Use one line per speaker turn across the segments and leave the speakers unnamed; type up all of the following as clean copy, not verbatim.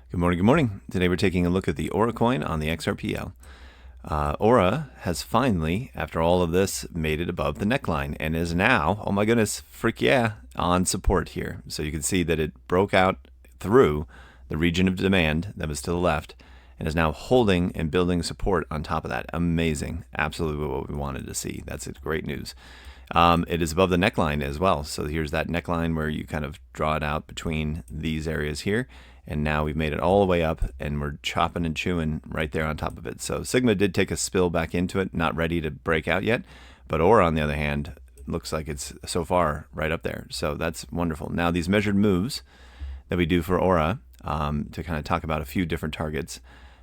Good morning, good morning. Today we're taking a look at the Aura coin on the XRPL. Aura has finally, after all of this, made it above the neckline and is now, oh my goodness, freak yeah, on support here. So you can see that it broke out through the region of demand that was to the left and is now holding and building support on top of that. Amazing. Absolutely what we wanted to see. That's great news. It is above the neckline as well. So here's that neckline where you kind of draw it out between these areas here. And now we've made it all the way up and we're chopping and chewing right there on top of it. So Sigma did take a spill back into it, not ready to break out yet. But Aura, on the other hand, looks like it's so far right up there. So that's wonderful. Now these measured moves that we do for Aura, to kind of talk about a few different targets.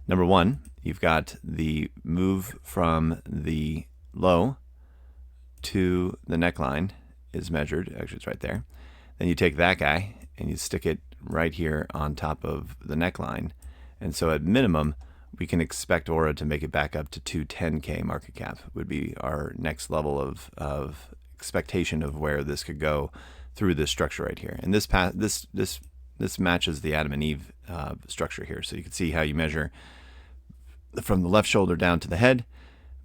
Number one, you've got the move from the low to the neckline is measured. Actually, it's right there. Then you take that guy and you stick it right here on top of the neckline. And so at minimum, we can expect Aura to make it back up to 210K market cap would be our next level of expectation of where this could go through this structure right here. And this matches the Adam and Eve structure here. So you can see how you measure from the left shoulder down to the head,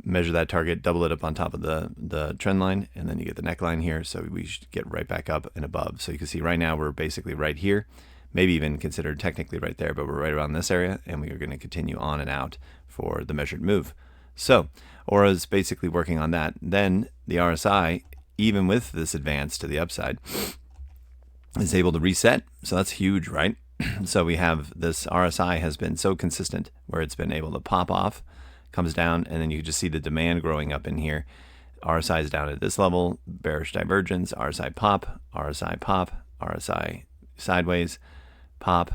measure that target, double it up on top of the trend line, and then you get the neckline here. So we should get right back up and above. So you can see right now we're basically right here, maybe even considered technically right there, but we're right around this area, and we are going to continue on and out for the measured move. So Aura is basically working on that. Then the RSI, even with this advance to the upside, is able to reset. So that's huge, right? So we have this RSI has been so consistent where it's been able to pop off, comes down, and then you just see the demand growing up in here. RSI is down at this level, bearish divergence, RSI pop, RSI sideways, pop,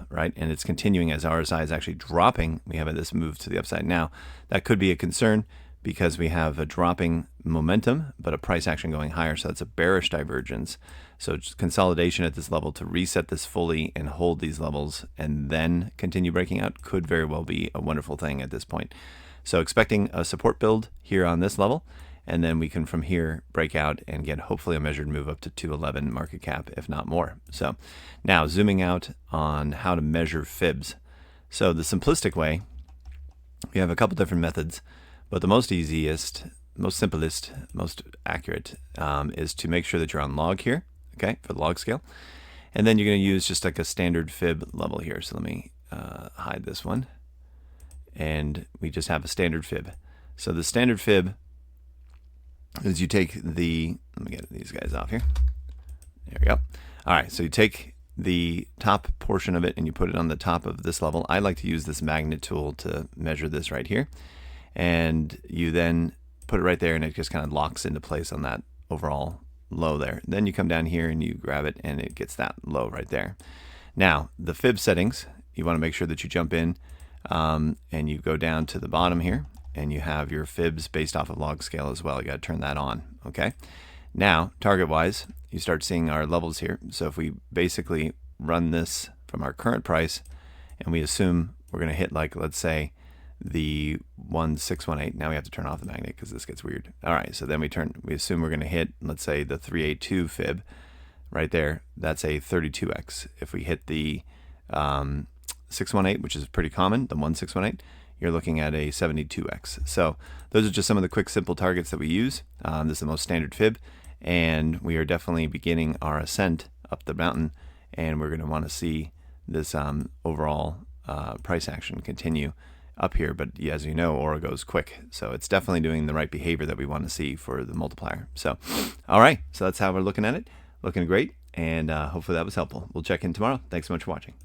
right? And it's continuing as RSI is actually dropping. We have this move to the upside now. That could be a concern because we have a dropping momentum, but a price action going higher. So that's a bearish divergence. So consolidation at this level to reset this fully and hold these levels and then continue breaking out could very well be a wonderful thing at this point. So expecting a support build here on this level, and then we can from here break out and get hopefully a measured move up to 211 market cap, if not more. So now zooming out on how to measure fibs. So the simplistic way, we have a couple different methods, but the most easiest, most simplest, most accurate is to make sure that you're on log here, okay, for the log scale. And then you're going to use just like a standard fib level here. So let me hide this one. And we just have a standard fib. So the standard fib is you take the, let me get these guys off here. There we go. All right, so you take the top portion of it and you put it on the top of this level. I like to use this magnet tool to measure this right here. And you then put it right there and it just kind of locks into place on that overall low there. Then you come down here and you grab it and it gets that low right there. Now, the fib settings, you want to make sure that you jump in and you go down to the bottom here and you have your fibs based off of log scale as well. You got to turn that on, okay? Now, target-wise, you start seeing our levels here. So if we basically run this from our current price and we assume we're going to hit, like, let's say, the 1618. Now we have to turn off the magnet because this gets weird. All right, so then we assume we're going to hit, let's say, the 382 fib right there. That's a 32x. If we hit the 618, which is pretty common, the 1618, you're looking at a 72x. So those are just some of the quick, simple targets that we use. This is the most standard fib, and we are definitely beginning our ascent up the mountain, and we're going to want to see this overall price action continue up here. But as you know, Aura goes quick, so it's definitely doing the right behavior that we want to see for the multiplier. So all right, so that's how we're looking at it. Looking great, and hopefully that was helpful. We'll check in tomorrow. Thanks so much for watching.